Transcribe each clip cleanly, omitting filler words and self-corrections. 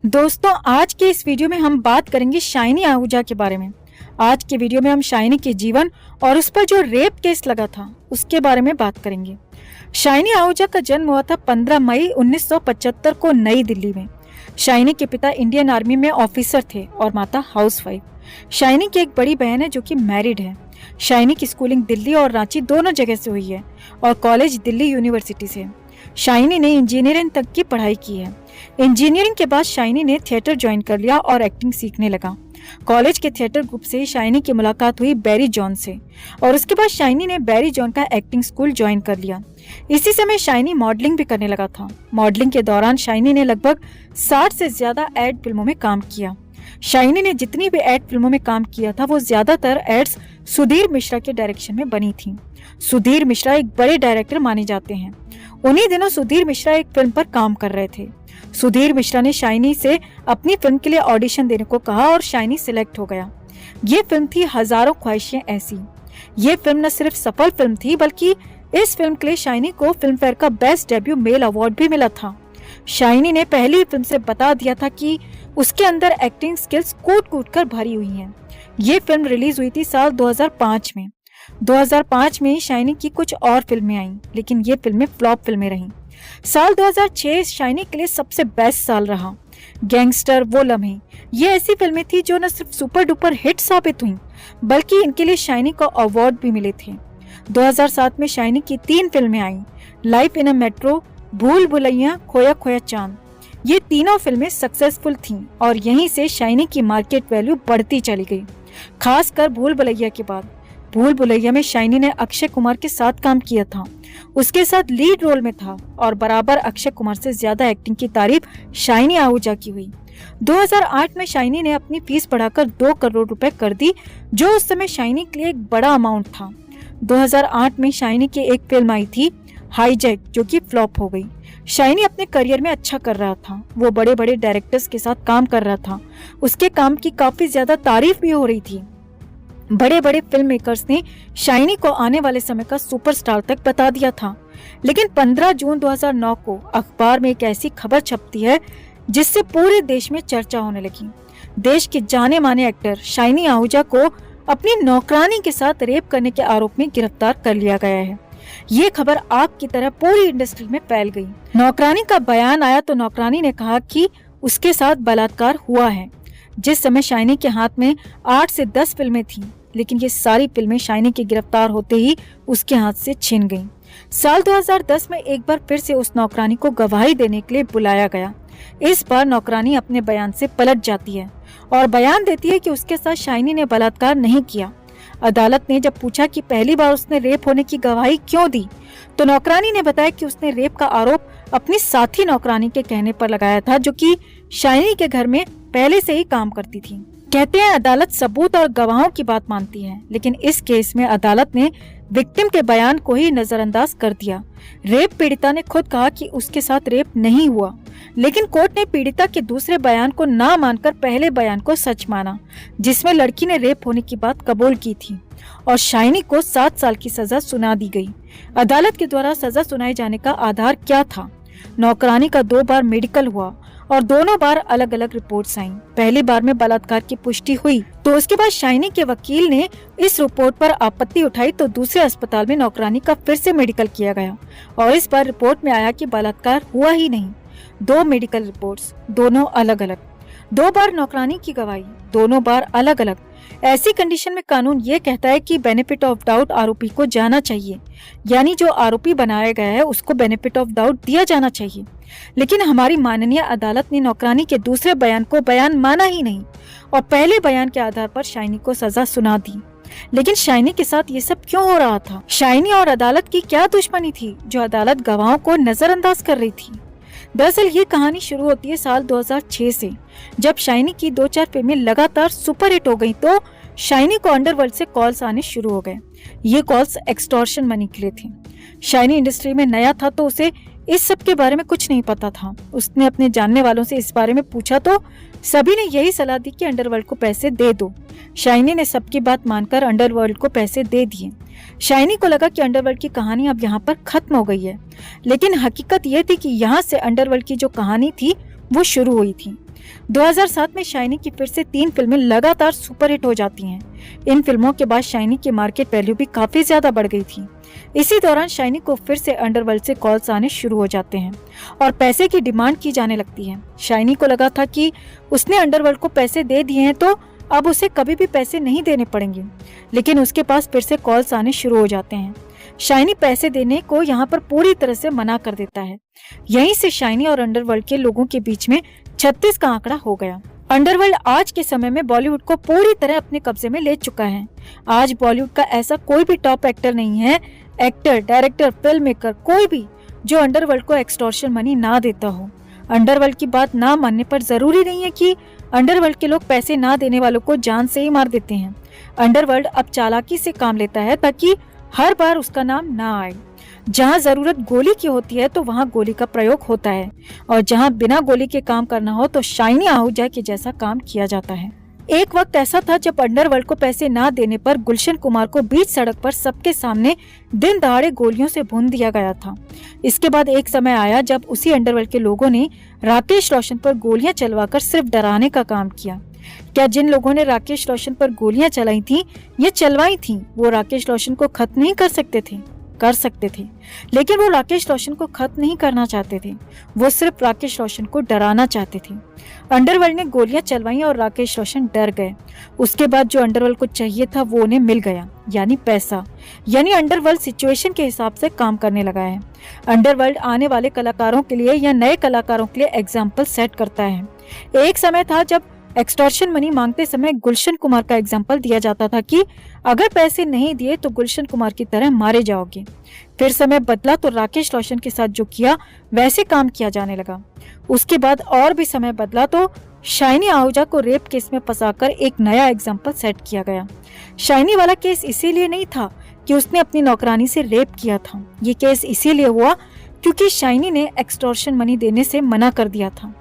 दोस्तों, आज के इस वीडियो में हम बात करेंगे शाइनी आहूजा के बारे में। आज के वीडियो में हम शाइनी के जीवन और उस पर जो रेप केस लगा था उसके बारे में बात करेंगे। शाइनी आहूजा का जन्म हुआ था 15 मई 1975 को नई दिल्ली में। शाइनी के पिता इंडियन आर्मी में ऑफिसर थे और माता हाउसवाइफ। शाइनी की एक बड़ी बहन है जो कि मैरिड है। शाइनी की स्कूलिंग दिल्ली और रांची दोनों जगह से हुई है और कॉलेज दिल्ली यूनिवर्सिटी से। शाइनी ने इंजीनियरिंग तक की पढ़ाई की है। इंजीनियरिंग के बाद शाइनी ने थिएटर ज्वाइन कर लिया और एक्टिंग सीखने लगा। कॉलेज के थिएटर ग्रुप से शाइनी की मुलाकात हुई बैरी जॉन से और उसके बाद शाइनी ने बैरी जॉन का एक्टिंग स्कूल ज्वाइन कर लिया। इसी समय शाइनी मॉडलिंग भी करने लगा था। मॉडलिंग के दौरान शाइनी ने लगभग 60 से ज्यादा एड फिल्मों में काम किया। शाइनी ने जितनी भी एड फिल्मों में काम किया था वो ज्यादातर एड्स सुधीर मिश्रा के डायरेक्शन में बनी थी। सुधीर मिश्रा एक बड़े डायरेक्टर माने जाते हैं। उन्हीं दिनों सुधीर मिश्रा एक फिल्म पर काम कर रहे थे। सुधीर मिश्रा ने शाइनी से अपनी फिल्म के लिए ऑडिशन देने को कहा और शाइनी सिलेक्ट हो गया। ये फिल्म थी हजारों ख्वाहिशें ऐसी। ये फिल्म न सिर्फ सफल फिल्म थी बल्कि इस फिल्म के लिए शाइनी को फिल्म फेयर का बेस्ट डेब्यू मेल अवार्ड भी मिला था। शाइनी ने पहली फिल्म से बता दिया था कि उसके अंदर एक्टिंग स्किल्स कूट कूट कर भरी हुई हैं। ये फिल्म रिलीज हुई थी साल 2005 में। 2005 में शाइनी की कुछ और फिल्में आईं, लेकिन ये फिल्में फ्लॉप फिल्में रहीं। साल 2006 शाइनी के लिए सबसे बेस्ट साल रहा। गैंगस्टर, वो लम्हे, ये ऐसी फिल्में थी जो न सिर्फ सुपर डुपर हिट साबित हुई बल्कि इनके लिए शाइनी को अवार्ड भी मिले थे। 2007 में शाइनी की 3 फिल्में आईं, लाइफ इन अ मेट्रो, भूल भुलैया, खोया खोया चांद। ये तीनों फिल्में सक्सेसफुल थीं और यहीं से शाइनी की मार्केट वैल्यू बढ़ती चली गई, खासकर भूल भुलैया के बाद। भूल भुलैया में शाइनी ने अक्षय कुमार के साथ काम किया था, उसके साथ लीड रोल में था और बराबर अक्षय कुमार से ज्यादा एक्टिंग की तारीफ शाइनी आहूजा की हुई। 2008 में शाइनी ने अपनी फीस बढ़ाकर 2 करोड़ रुपए कर दी, जो उस समय शाइनी के लिए एक बड़ा अमाउंट था। 2008 में शाइनी की एक फिल्म आई थी हाईजैक, जो कि फ्लॉप हो गई। शाइनी अपने करियर में अच्छा कर रहा था, वो बड़े बड़े डायरेक्टर्स के साथ काम कर रहा था, उसके काम की काफी ज्यादा तारीफ भी हो रही थी। बड़े बड़े फिल्म मेकर्स ने शाइनी को आने वाले समय का सुपरस्टार तक बता दिया था। लेकिन 15 जून 2009 को अखबार में एक ऐसी खबर छपती है जिससे पूरे देश में चर्चा होने लगी। देश के जाने माने एक्टर शाइनी आहूजा को अपनी नौकरानी के साथ रेप करने के आरोप में गिरफ्तार कर लिया गया है। ये खबर आग की तरह पूरी इंडस्ट्री में फैल गई। नौकरानी का बयान आया तो नौकरानी ने कहा कि उसके साथ बलात्कार हुआ है। जिस समय शाइनी के हाथ में 8 से 10 फिल्में थीं, लेकिन ये सारी फिल्में शाइनी के गिरफ्तार होते ही उसके हाथ से छिन गईं। साल 2010 में एक बार फिर से उस नौकरानी को गवाही देने के लिए बुलाया गया। इस बार नौकरानी अपने बयान से पलट जाती है और बयान देती है कि उसके साथ शाइनी ने बलात्कार नहीं किया। अदालत ने जब पूछा कि पहली बार उसने रेप होने की गवाही क्यों दी, तो नौकरानी ने बताया कि उसने रेप का आरोप अपनी साथी नौकरानी के कहने पर लगाया था, जो कि शाइनी के घर में पहले से ही काम करती थी। कहते हैं अदालत सबूत और गवाहों की बात मानती है, लेकिन इस केस में अदालत ने विक्टिम के बयान को ही नजरअंदाज कर दिया। रेप पीड़िता ने खुद कहा कि उसके साथ रेप नहीं हुआ, लेकिन कोर्ट ने पीड़िता के दूसरे बयान को ना मानकर पहले बयान को सच माना, जिसमें लड़की ने रेप होने की बात कबूल की थी और शाइनी को 7 साल की सजा सुना दी गई। अदालत के द्वारा सजा सुनाए जाने का आधार क्या था? नौकरानी का 2 बार मेडिकल हुआ और दोनों बार अलग अलग रिपोर्ट्स आईं। पहली बार में बलात्कार की पुष्टि हुई तो उसके बाद शाइनी के वकील ने इस रिपोर्ट पर आपत्ति उठाई, तो दूसरे अस्पताल में नौकरानी का फिर से मेडिकल किया गया और इस बार रिपोर्ट में आया कि बलात्कार हुआ ही नहीं। 2 मेडिकल रिपोर्ट्स, दोनों अलग अलग। 2 बार नौकरानी की गवाही, दोनों बार अलग अलग। ऐसी कंडीशन में कानून ये कहता है कि बेनिफिट ऑफ डाउट आरोपी को जाना चाहिए, यानी जो आरोपी बनाया गया है उसको बेनिफिट ऑफ डाउट दिया जाना चाहिए। लेकिन हमारी माननीय अदालत ने नौकरानी के दूसरे बयान को बयान माना ही नहीं और पहले बयान के आधार पर शाइनी को सजा सुना दी। लेकिन शाइनी के साथ ये सब क्यों हो रहा था? शाइनी और अदालत की क्या दुश्मनी थी जो अदालत गवाहों को नजरअंदाज कर रही थी? दरअसल ये कहानी शुरू होती है साल 2006 से, जब शाइनी की 2-4 फिल्में लगातार सुपरहिट हो गई तो शाइनी को अंडरवर्ल्ड से कॉल्स आने शुरू हो गए। ये कॉल्स एक्सटॉर्शन मनी के लिए थे। शाइनी इंडस्ट्री में नया था तो उसे इस सब के बारे में कुछ नहीं पता था। उसने अपने जानने वालों से इस बारे में पूछा तो सभी ने यही सलाह दी कि अंडरवर्ल्ड को पैसे दे दो। शाइनी ने सबकी बात मानकर अंडरवर्ल्ड को पैसे दे दिए। शाइनी को लगा कि अंडरवर्ल्ड की कहानी अब यहाँ पर खत्म हो गई है, लेकिन हकीकत ये थी कि यहाँ से अंडरवर्ल्ड की जो कहानी थी वो शुरू हुई थी। 2007 में शाइनी की फिर से 3 फिल्में लगातार सुपरहिट हो जाती हैं। इन फिल्मों के बाद शाइनी की मार्केट वैल्यू भी काफी ज्यादा बढ़ गई थी। इसी दौरान शाइनी को फिर से अंडरवर्ल्ड से कॉल्स आने शुरू हो जाते हैं और पैसे की डिमांड की जाने लगती है। शाइनी को लगा था कि उसने अंडरवर्ल्ड को पैसे दे दिए हैं तो अब उसे कभी भी पैसे नहीं देने पड़ेंगे, लेकिन उसके पास फिर से कॉल्स आने शुरू हो जाते हैं। शाइनी पैसे देने को यहाँ पर पूरी तरह से मना कर देता है। यहीं से शाइनी और अंडरवर्ल्ड के लोगों के बीच में 36 का आंकड़ा हो गया। अंडरवर्ल्ड आज के समय में बॉलीवुड को पूरी तरह अपने कब्जे में ले चुका है। आज बॉलीवुड का ऐसा कोई भी टॉप एक्टर नहीं है, एक्टर, डायरेक्टर, फिल्म मेकर, कोई भी जो अंडरवर्ल्ड को एक्सटॉर्शन मनी ना देता हो। अंडरवर्ल्ड की बात ना मानने पर जरूरी नहीं है कि अंडरवर्ल्ड के लोग पैसे ना देने वालों को जान से ही मार देते हैं। अंडरवर्ल्ड अब चालाकी से काम लेता है ताकि हर बार उसका नाम ना आए। जहां जरूरत गोली की होती है तो वहां गोली का प्रयोग होता है और जहां बिना गोली के काम करना हो तो शाइनी आहूजा के जैसा काम किया जाता है। एक वक्त ऐसा था जब अंडरवर्ल्ड को पैसे ना देने पर गुलशन कुमार को बीच सड़क पर सबके सामने दिन दहाड़े गोलियों से भून दिया गया था। इसके बाद एक समय आया जब उसी अंडरवर्ल्ड के लोगों ने राकेश रोशन पर गोलियां चलवाकर सिर्फ डराने का काम किया। क्या जिन लोगों ने राकेश रोशन पर गोलियां चलाई थी या चलवाई थी वो राकेश रोशन को खत्म नहीं कर सकते थे? कर सकते थे, लेकिन वो राकेश रोशन को खत्म नहीं करना चाहते थे, वो सिर्फ राकेश रोशन को डराना चाहते थे। अंडरवर्ल्ड ने गोलियां चलवाई और राकेश रोशन डर गए। उसके बाद जो अंडरवर्ल्ड को चाहिए था वो उन्हें मिल गया, यानी पैसा। यानी अंडरवर्ल्ड सिचुएशन के हिसाब से काम करने लगा है। अंडरवर्ल्ड आने वाले कलाकारों के लिए या नए कलाकारों के लिए एग्जाम्पल सेट करता है। एक समय था जब एक्सटॉर्शन मनी मांगते समय गुलशन कुमार का एग्जाम्पल दिया जाता था कि अगर पैसे नहीं दिए तो गुलशन कुमार की तरह मारे जाओगे। फिर समय बदला तो राकेश रोशन के साथ जो किया वैसे काम किया जाने लगा। उसके बाद और भी समय बदला तो शाइनी आहूजा को रेप केस में फंसाकर एक नया एग्जाम्पल सेट किया गया। शाइनी वाला केस इसीलिए नहीं था कि उसने अपनी नौकरानी से रेप किया था, ये केस इसीलिए हुआ क्योंकि शाइनी ने एक्सटॉर्शन मनी देने से मना कर दिया था।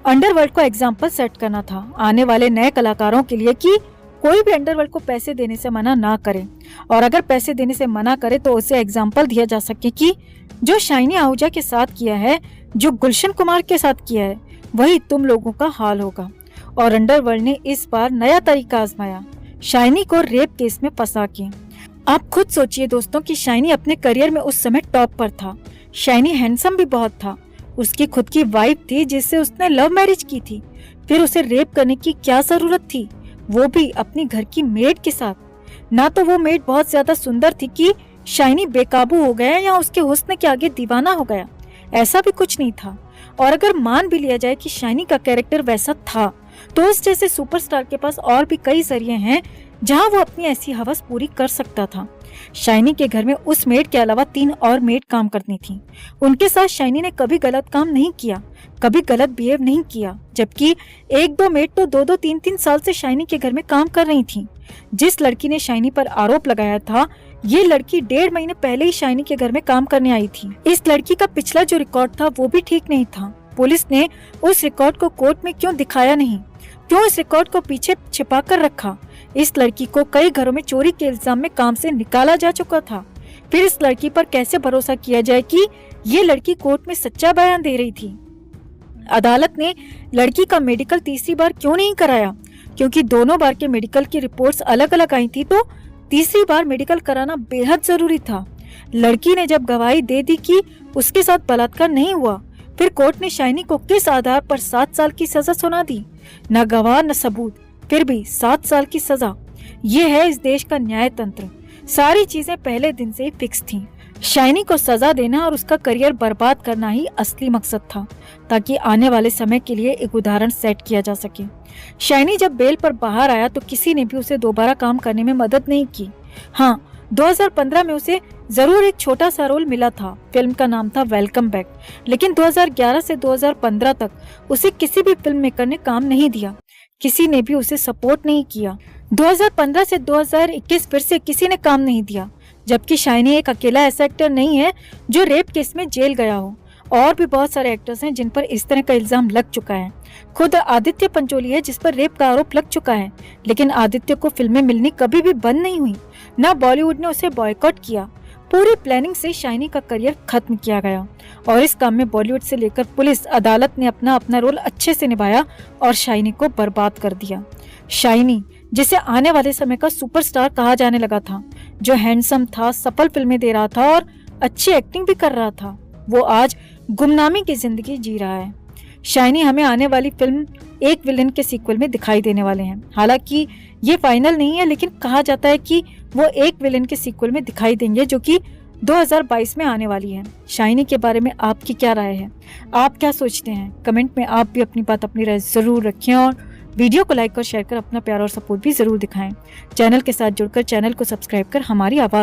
अंडरवर्ल्ड को एग्जाम्पल सेट करना था आने वाले नए कलाकारों के लिए कि कोई भी अंडरवर्ल्ड को पैसे देने से मना ना करे, और अगर पैसे देने से मना करे तो उसे एग्जाम्पल दिया जा सके कि जो शाइनी आहूजा के साथ किया है, जो गुलशन कुमार के साथ किया है, वही तुम लोगों का हाल होगा। और अंडरवर्ल्ड ने इस बार नया तरीका आजमाया, शाइनी को रेप केस में फंसा के। आप खुद सोचिए दोस्तों कि शाइनी अपने करियर में उस समय टॉप पर था। शाइनी हैंडसम भी बहुत था, उसकी खुद की वाइफ थी जिससे उसने लव मैरिज की थी, फिर उसे रेप करने की क्या जरूरत थी, वो भी अपनी घर की मेड के साथ। ना तो वो मेड बहुत ज्यादा सुंदर थी कि शाइनी बेकाबू हो गया या उसके हुस्न के आगे दीवाना हो गया, ऐसा भी कुछ नहीं था। और अगर मान भी लिया जाए कि शाइनी का कैरेक्टर वैसा था तो उस जैसे सुपरस्टार के पास और भी कई जरिए हैं जहां वो अपनी ऐसी हवस पूरी कर सकता था। शाइनी के घर में उस मेड के अलावा 3 और मेड काम करती थी। उनके साथ शाइनी ने कभी गलत काम नहीं किया, कभी गलत बिहेव नहीं किया, जबकि 1-2 मेड तो 2-2, 3-3 साल से शाइनी के घर में काम कर रही थी। जिस लड़की ने शाइनी पर आरोप लगाया था, ये लड़की 1.5 महीने पहले ही शाइनी के घर में काम करने आई थी। इस लड़की का पिछला जो रिकॉर्ड था वो भी ठीक नहीं था। पुलिस ने उस रिकॉर्ड को कोर्ट में क्यों दिखाया नहीं, क्यों इस रिकॉर्ड को पीछे छिपा कर रखा? इस लड़की को कई घरों में चोरी के इल्जाम में काम से निकाला जा चुका था। फिर इस लड़की पर कैसे भरोसा किया जाए कि ये लड़की कोर्ट में सच्चा बयान दे रही थी? अदालत ने लड़की का मेडिकल तीसरी बार क्यों नहीं कराया? क्योंकि दोनों बार के मेडिकल की रिपोर्ट्स अलग अलग आई थी, तो तीसरी बार मेडिकल कराना बेहद जरूरी था। लड़की ने जब गवाही दे दी कि उसके साथ बलात्कार नहीं हुआ, फिर कोर्ट ने शाइनी को किस आधार पर 7 साल की सजा सुना दी? न गवाह न सबूत, फिर भी 7 साल की सजा। ये है इस देश का न्याय तंत्र। सारी चीजें पहले दिन से ही फिक्स थीं। शाइनी को सजा देना और उसका करियर बर्बाद करना ही असली मकसद था, ताकि आने वाले समय के लिए एक उदाहरण सेट किया जा सके। शाइनी जब बेल पर बाहर आया तो किसी ने भी उसे दोबारा काम करने में मदद नहीं की। हाँ, 2015 में उसे जरूर एक छोटा सा रोल मिला था, फिल्म का नाम था वेलकम बैक, लेकिन 2011 से 2015 तक उसे किसी भी फिल्म मेकर ने काम नहीं दिया, किसी ने भी उसे सपोर्ट नहीं किया। 2015 से 2021 फिर से किसी ने काम नहीं दिया, जबकि शाइनी एक अकेला ऐसा एक्टर नहीं है जो रेप केस में जेल गया हो। और भी बहुत सारे एक्टर्स हैं जिन पर इस तरह का इल्जाम लग चुका है। खुद आदित्य पंचोली है जिस पर रेप का आरोप लग चुका है, लेकिन आदित्य को फिल्में मिलनी कभी भी बंद नहीं हुई। न बॉलीवुड ने उसे बॉयकॉट किया, पूरी प्लानिंग से शाइनी का करियर खत्म किया गया और इस काम में बॉलीवुड से लेकर पुलिस अदालत ने अपना अपना रोल अच्छे से निभाया और शाइनी को बर्बाद कर दिया। शाइनी, जिसे आने वाले समय का सुपरस्टार कहा जाने लगा था, जो हैंडसम था, सफल फिल्में दे रहा था और अच्छी एक्टिंग भी कर रहा था, वो आज गुमनामी की जिंदगी जी रहा है। शाइनी हमें आने वाली फिल्म एक विलन के सीक्वल में दिखाई देने वाले हैं। हालांकि ये फाइनल नहीं है, लेकिन कहा जाता है कि वो एक विलन के सीक्वल में दिखाई देंगे, जो कि 2022 में आने वाली है। शाइनी के बारे में आपकी क्या राय है? आप क्या सोचते हैं? कमेंट में आप भी अपनी बात, अपनी राय जरूर रखें और वीडियो को लाइक और शेयर कर अपना प्यार और सपोर्ट भी जरूर दिखाएं। चैनल के साथ जुड़कर चैनल को सब्सक्राइब कर हमारी आवाज